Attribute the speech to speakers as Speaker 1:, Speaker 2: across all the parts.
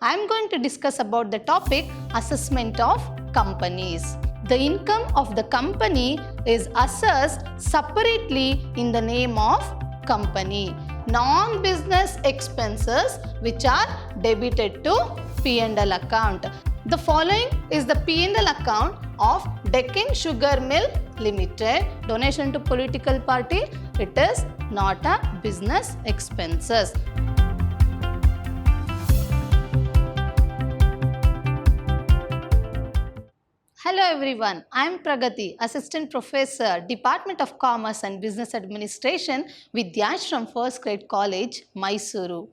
Speaker 1: I am going to discuss about the topic assessment of companies. The income of the company is assessed separately in the name of company. Non-business expenses which are debited to P&L account. The following is the P&L account of Deccan Sugar Mill Limited. Donation to political party. It is not a business expenses. Hello everyone, I am Pragati, Assistant Professor, Department of Commerce and Business Administration, Vidyashram First Grade College, Mysuru.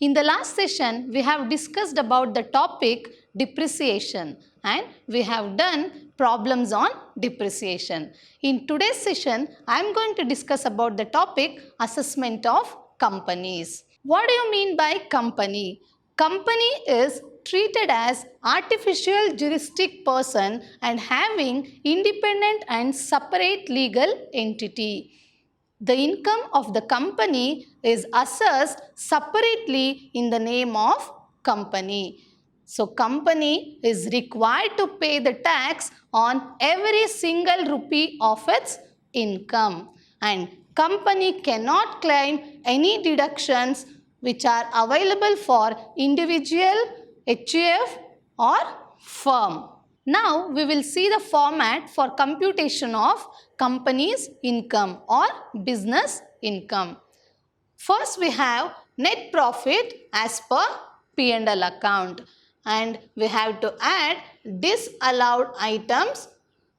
Speaker 1: In the last session, we have discussed about the topic depreciation and we have done problems on depreciation. In today's session, I am going to discuss about the topic assessment of companies. What do you mean by company? Company is treated as artificial juristic person and having independent and separate legal entity. The income of the company is assessed separately in the name of company. So, company is required to pay the tax on every single rupee of its income, and company cannot claim any deductions which are available for individual, HUF or firm. Now we will see the format for computation of company's income or business income. First we have net profit as per P&L account, and we have to add disallowed items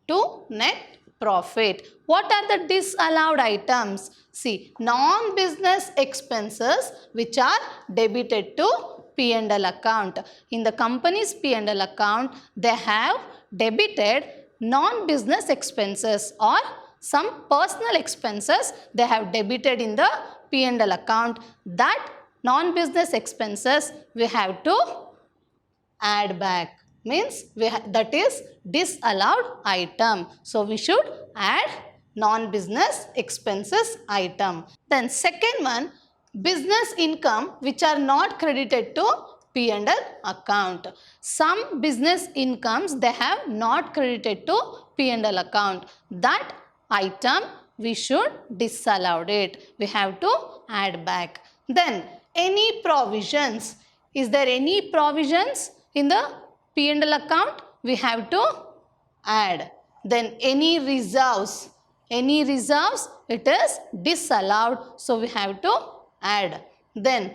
Speaker 1: to net profit. What are the disallowed items? See, non-business expenses which are debited to P&L account. In the company's P&L account, they have debited non-business expenses or some personal expenses they have debited in the P&L account. That non-business expenses we have to add back. Means that is disallowed item. So we should add non-business expenses item. Then second one, business income which are not credited to P&L account. Some business incomes they have not credited to P&L account. That item we should disallow it. We have to add back. Then any provisions. Is there any provisions in the P&L account? We have to add. Then any reserves. Any reserves, it is disallowed. So we have to add. Then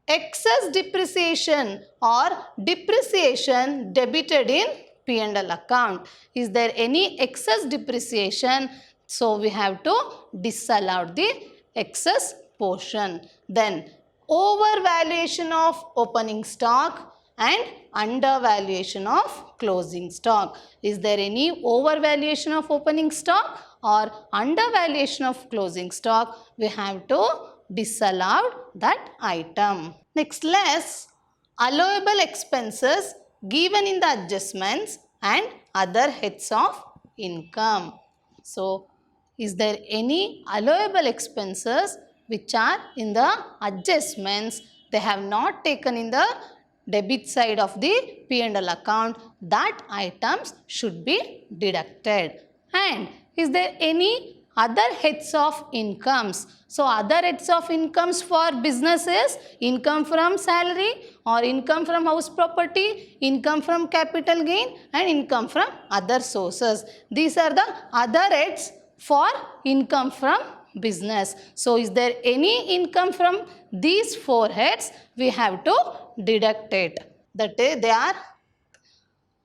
Speaker 1: excess depreciation or depreciation debited in P&L account. Is there any excess depreciation? So we have to disallow the excess portion. Then overvaluation of opening stock and undervaluation of closing stock. Is there any overvaluation of opening stock or undervaluation of closing stock? We have to disallow that item. Next, less allowable expenses given in the adjustments and other heads of income. So, is there any allowable expenses which are in the adjustments? They have not taken in the debit side of the P&L account. That items should be deducted. And is there any other heads of incomes? So other heads of incomes for business is income from salary or income from house property, income from capital gain and income from other sources. These are the other heads for income from business. So is there any income from these four heads? We have to deduct it. That is, they are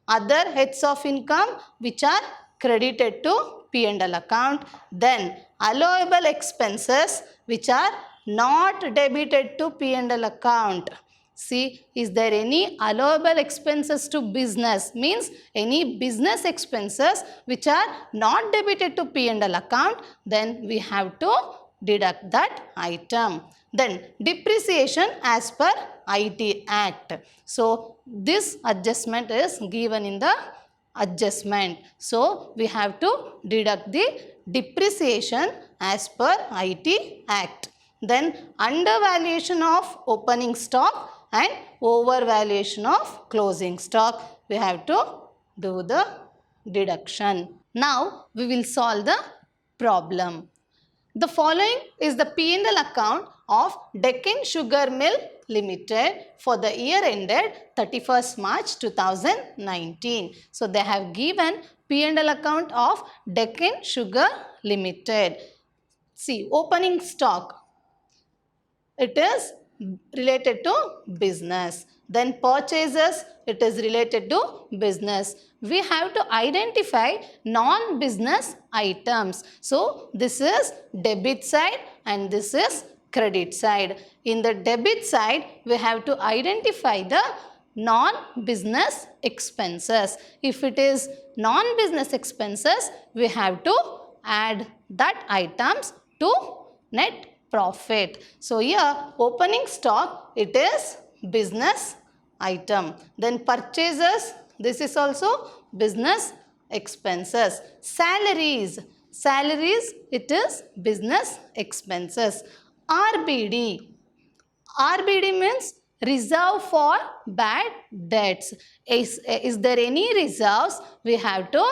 Speaker 1: other heads of income which are credited to P&L account. Then allowable expenses which are not debited to P&L account. See, is there any allowable expenses to business? Means any business expenses which are not debited to P&L account, then we have to deduct that item. Then depreciation as per IT Act. So this adjustment is given in the adjustment. So we have to deduct the depreciation as per IT Act. Then undervaluation of opening stock and overvaluation of closing stock. We have to do the deduction. Now we will solve the problem. The following is the P&L account of Deccan Sugar Mill Limited for the year ended 31st March 2019. So they have given P&L account of Deccan Sugar Limited. See, opening stock, it is related to business. Then purchases, it is related to business. We have to identify non-business items. So this is debit side and this is credit side. In the debit side, we have to identify the non-business expenses. If it is non-business expenses, we have to add that items to net profit. So here opening stock, it is business item. Then purchases, this is also business expenses. Salaries, it is business expenses. RBD means reserve for bad debts. Is there any reserves? We have to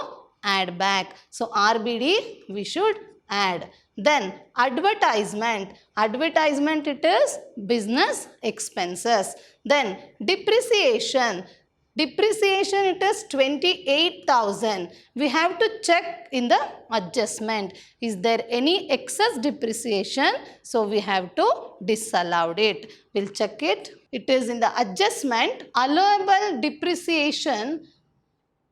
Speaker 1: add back. So RBD we should add. Then advertisement, it is business expenses. Then depreciation, it is 28,000. We have to check in the adjustment. Is there any excess depreciation? So we have to disallow it. We'll check it. It is in the adjustment. Allowable depreciation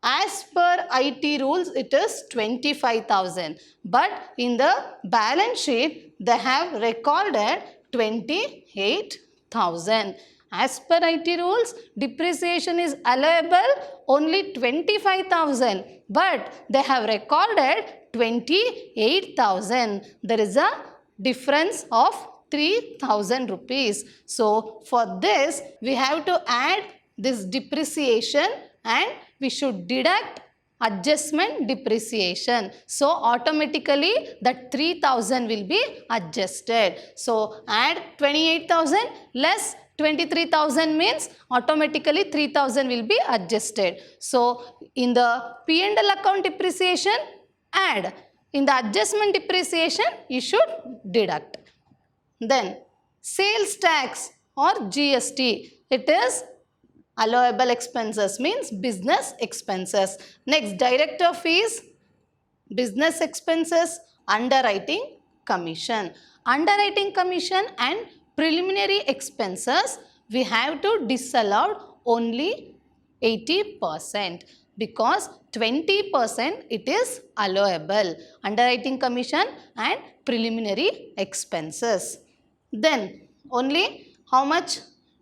Speaker 1: as per IT rules, it is 25,000. But in the balance sheet, they have recorded 28,000. As per IT rules, depreciation is allowable only 25,000. But they have recorded 28,000. There is a difference of 3,000 rupees. So for this, we have to add this depreciation and we should deduct adjustment depreciation. So automatically that 3,000 will be adjusted. So add 28,000 less 23,000 means automatically 3,000 will be adjusted. So in the P&L account depreciation, add. In the adjustment depreciation, you should deduct. Then sales tax or GST, it is allowable expenses, means business expenses. Next, director fees, business expenses, underwriting commission. Underwriting commission and preliminary expenses, we have to disallow only 80% because 20% it is allowable. Underwriting commission and preliminary expenses. Then only how much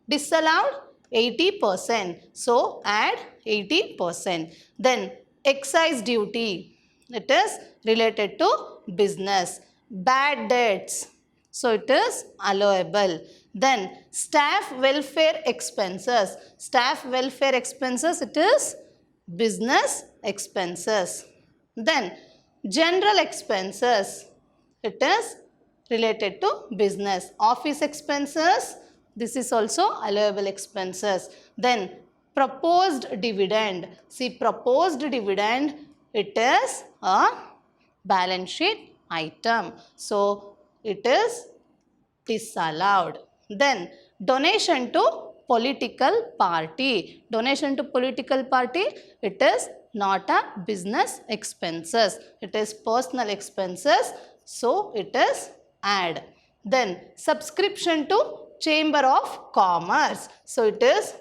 Speaker 1: disallowed? 80%. So add 80%. Then excise duty, it is related to business. Bad debts, so it is allowable. Then staff welfare expenses. Staff welfare expenses, it is business expenses. Then general expenses, it is related to business. Office expenses, this is also allowable expenses. Then proposed dividend. See, proposed dividend, it is a balance sheet item. So it is disallowed. Then donation to political party. Donation to political party, it is not a business expenses. It is personal expenses. So it is add. Then subscription to Chamber of Commerce. So it is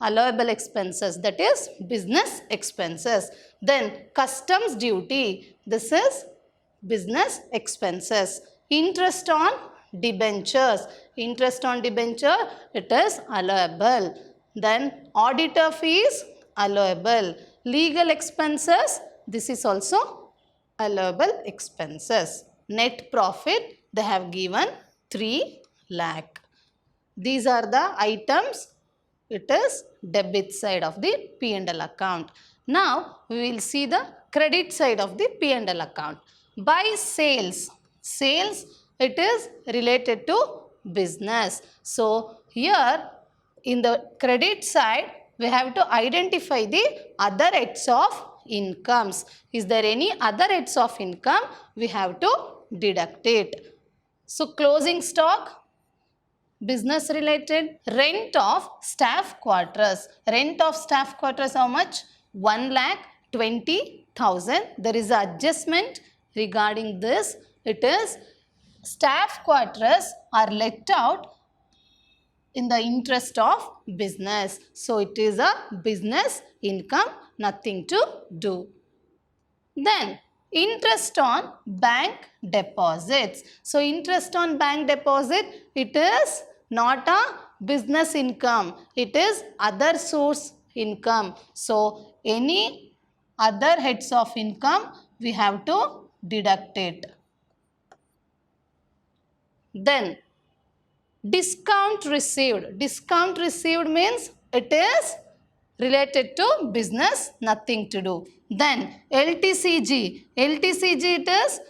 Speaker 1: allowable expenses, that is business expenses. Then customs duty, this is business expenses. Interest on debentures. Interest on debenture, it is allowable. Then auditor fees, allowable. Legal expenses, this is also allowable expenses. Net profit, they have given 3 lakh. These are the items, it is debit side of the P&L account. Now we will see the credit side of the P&L account. By sales, it is related to business. So here in the credit side, we have to identify the other heads of incomes. Is there any other heads of income? We have to deduct it. So, closing stock, business related, rent of staff quarters. Rent of staff quarters how much? 1,20,000. There is an adjustment regarding this. It is staff quarters are let out in the interest of business. So, it is a business income, nothing to do. Then, interest on bank deposits. So, interest on bank deposit, it is not a business income. It is other source income. So, any other heads of income, we have to deduct it. Then, discount received. Discount received means it is related to business, nothing to do. Then LTCG. LTCG, it is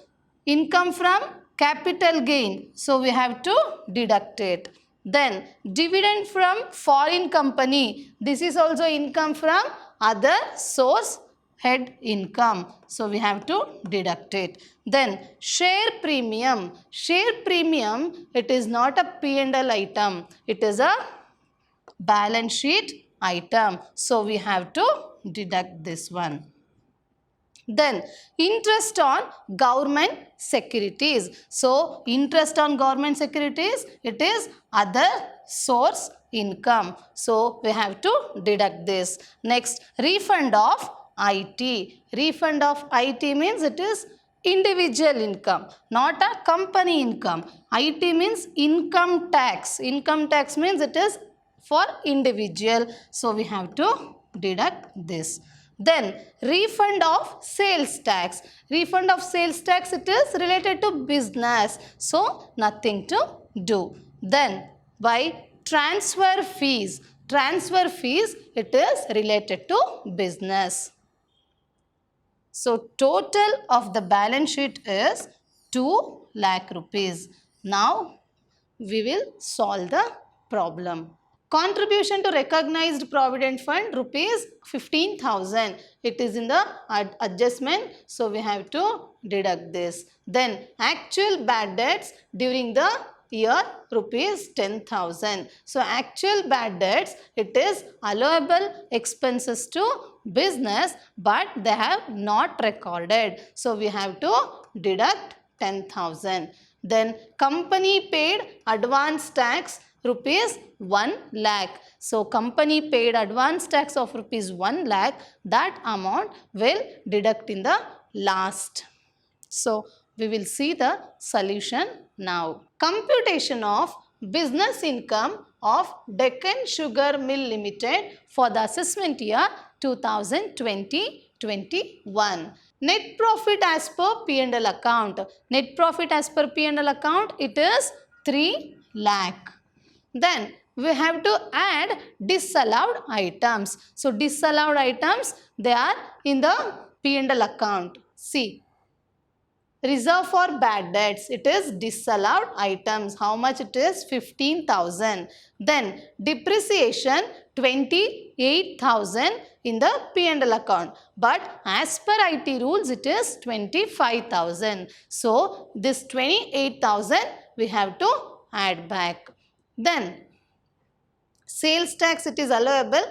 Speaker 1: income from capital gain. So, we have to deduct it. Then dividend from foreign company. This is also income from other source head income. So, we have to deduct it. Then share premium. Share premium, it is not a P&L item. It is a balance sheet item. So, we have to deduct this one. Then interest on government securities. So, interest on government securities, it is other source income. So, we have to deduct this. Next, refund of IT. Refund of IT means it is individual income, not a company income. IT means income tax. Income tax means it is for individual. So, we have to deduct this. Then refund of sales tax. Refund of sales tax, it is related to business. So, nothing to do. Then by transfer fees. Transfer fees, it is related to business. So, total of the balance sheet is 2 lakh rupees. Now, we will solve the problem. Contribution to recognized provident fund rupees 15,000. It is in the adjustment. So, we have to deduct this. Then actual bad debts during the year rupees 10,000. So, actual bad debts, it is allowable expenses to business, but they have not recorded. So, we have to deduct 10,000. Then company paid advance tax rupees 1 lakh. So, company paid advance tax of rupees 1 lakh, that amount will deduct in the last. So, we will see the solution now. Computation of business income of Deccan Sugar Mill Limited for the assessment year 2020-21. Net profit as per P&L account. Net profit as per P&L account, it is 3 lakh. Then we have to add disallowed items. So, disallowed items, they are in the P&L account. See, reserve for bad debts, it is disallowed items. How much it is? 15,000. Then depreciation 28,000 in the P&L account. But as per IT rules, it is 25,000. So, this 28,000 we have to add back. Then sales tax, it is allowable.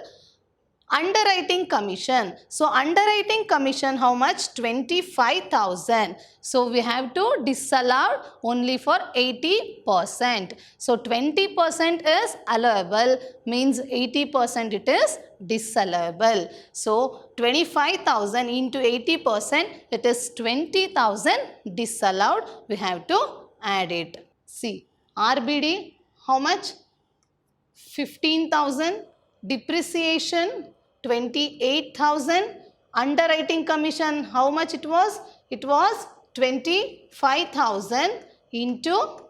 Speaker 1: Underwriting commission. So, underwriting commission how much? 25,000. So, we have to disallow only for 80%. So, 20% is allowable, means 80% it is disallowable. So, 25,000 into 80%, it is 20,000 disallowed. We have to add it. See, RBD how much? 15,000. Depreciation 28,000. Underwriting commission how much it was? It was 25,000 into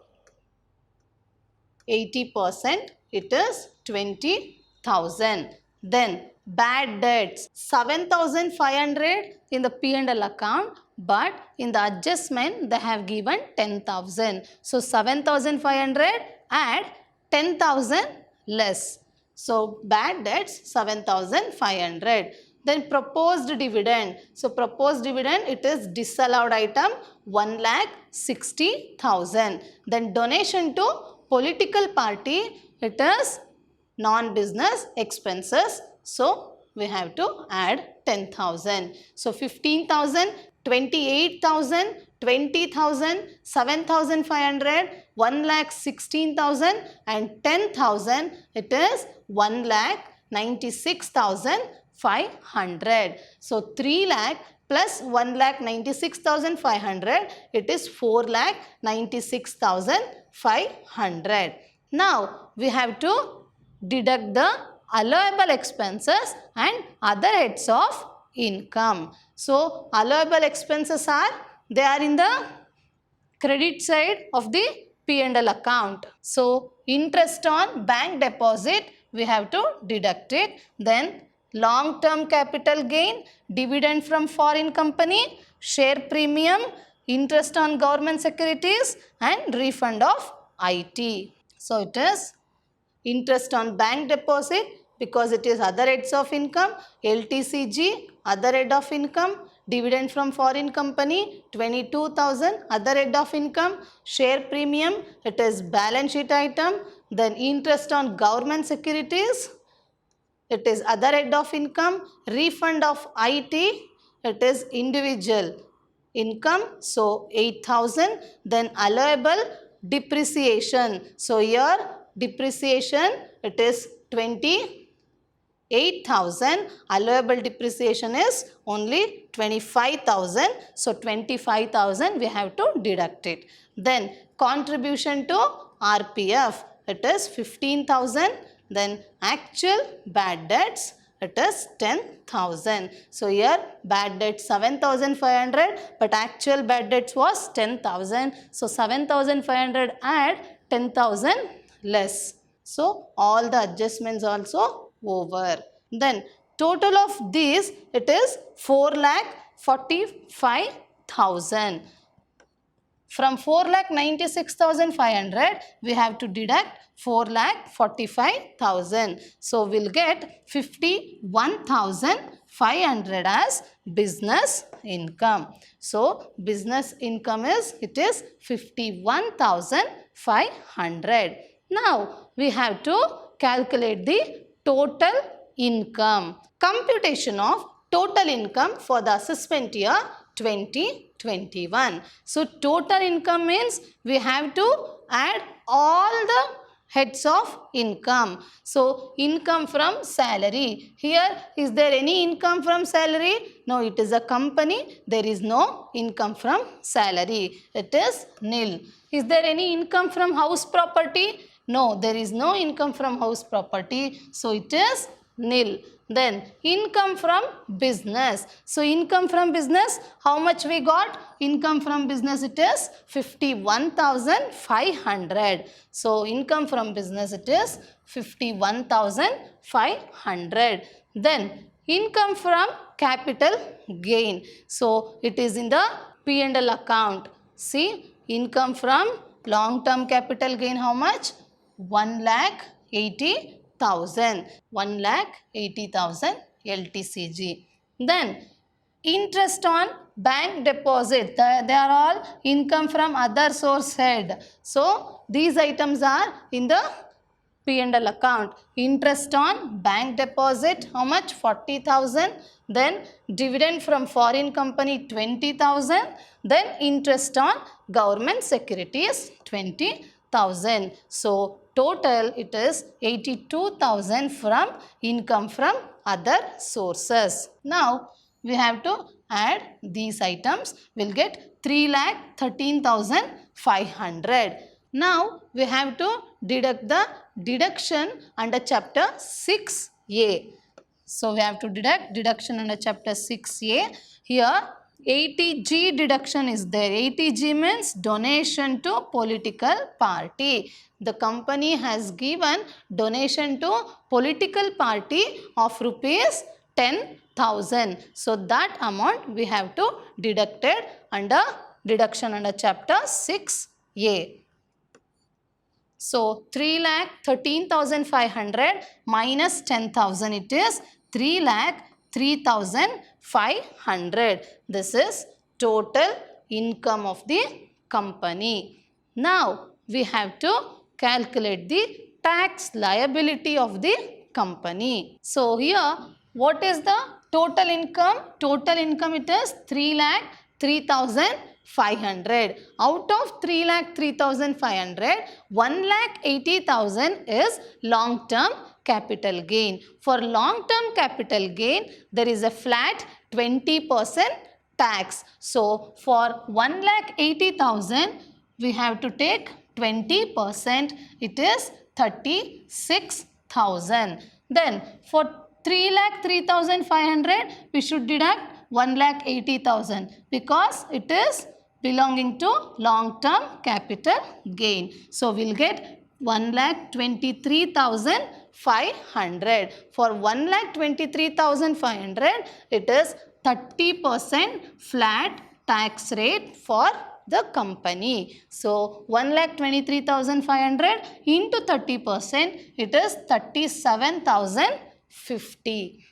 Speaker 1: 80%. It is 20,000. Then bad debts 7,500 in the P&L account, but in the adjustment they have given 10,000. So, 7,500 add 10,000 less. So bad debts 7,500. Then proposed dividend. So proposed dividend, it is disallowed item 1,60,000. Then donation to political party, it is non-business expenses. So we have to add 10,000. So 15,000, 28,000, 20,000, 7,500, 1,16,000 and 10,000, it is 1,96,500. So 3 lakh plus 1,96,500, it is 4,96,500. Now we have to deduct the allowable expenses and other heads of income. So allowable expenses are, they are in the credit side of the P&L account. So interest on bank deposit, we have to deduct it. Then long term capital gain, dividend from foreign company, share premium, interest on government securities and refund of IT. So it is interest on bank deposit because it is other heads of income, LTCG other head of income, dividend from foreign company 22,000 other head of income, share premium, it is balance sheet item. Then interest on government securities, it is other head of income, refund of IT, it is individual income, so 8,000. Then allowable depreciation, so here depreciation, it is 28,000, allowable depreciation is only 25,000, so 25,000 we have to deduct it. Then contribution to RPF, it is 15,000. Then actual bad debts, it is 10,000. So here bad debt 7,500 but actual bad debts was 10,000. So 7,500 add 10,000 less. So all the adjustments also over. Then total of these, it is 4,45,000. From 4,96,500 we have to deduct 4,45,000. So we'll get 51,500 as business income. So business income is, it is 51,500. Now we have to calculate the total income. Computation of total income for the assessment year 2021. So total income means we have to add all the heads of income. So income from salary. Here is there any income from salary? No, it is a company. There is no income from salary. It is nil. Is there any income from house property? No, there is no income from house property. So it is nil. Then income from business. So income from business, how much we got? Income from business, it is 51,500. So income from business, it is 51,500. Then income from capital gain. So it is in the P&L account. See, income from long term capital gain, how much? 1,80,000. 1,80,000 LTCG. Then interest on bank deposit. They are all income from other source head. So these items are in the P&L account. Interest on bank deposit, how much? 40,000. Then dividend from foreign company 20,000. Then interest on government securities 20,000. So total it is 82,000 from income from other sources. Now we have to add these items. We'll get 3,13,500. Now we have to deduct the deduction under chapter 6A. So we have to deduct deduction under chapter 6A. Here 80G deduction is there. 80G means donation to political party. The company has given donation to political party of rupees 10,000. So that amount we have to deduct it under deduction under chapter 6A. So 3,13,500 minus 10,000, it is 3,03,500. This is total income of the company. Now we have to calculate the tax liability of the company. So here what is the total income? Total income, it is 3,03,500. Out of 3,03,500, 1,80,000 is long term capital gain. For long term capital gain, there is a flat 20% tax. So for 1,80,000, we have to take 20%. It is 36,000. Then for 3,03,500, we should deduct 1,80,000 because it is belonging to long term capital gain. So we'll get 1,23,500. For 1,23,500, it is 30% flat tax rate for the company. So 1,23,500 into 30%, it is 37,050.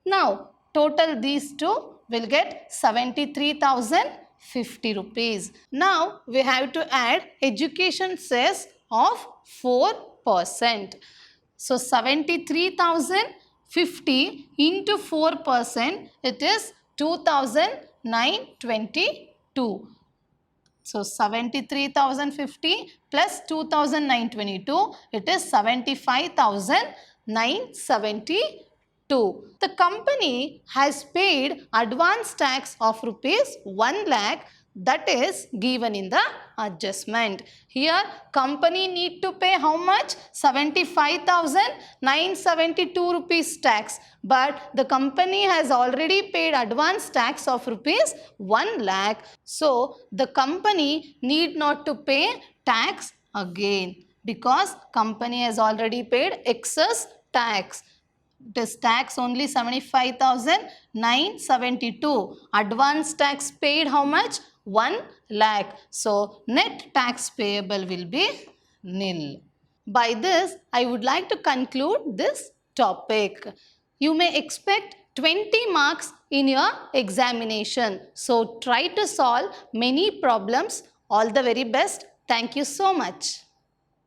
Speaker 1: Now total these two will get 73,050 rupees. Now we have to add education cess of 4%. So 73,050 into 4%, it is 2,922. So 73,050 plus 2,922, it is 75,972. The company has paid advance tax of rupees 1 lakh, that is given in the adjustment. Here company need to pay how much? 75,972 rupees tax. But the company has already paid advance tax of rupees 1 lakh. So the company need not to pay tax again because company has already paid excess tax. It is tax only 75,972. Advance tax paid how much? 1 lakh. So net tax payable will be nil. By this, I would like to conclude this topic. You may expect 20 marks in your examination. So try to solve many problems. All the very best. Thank you so much.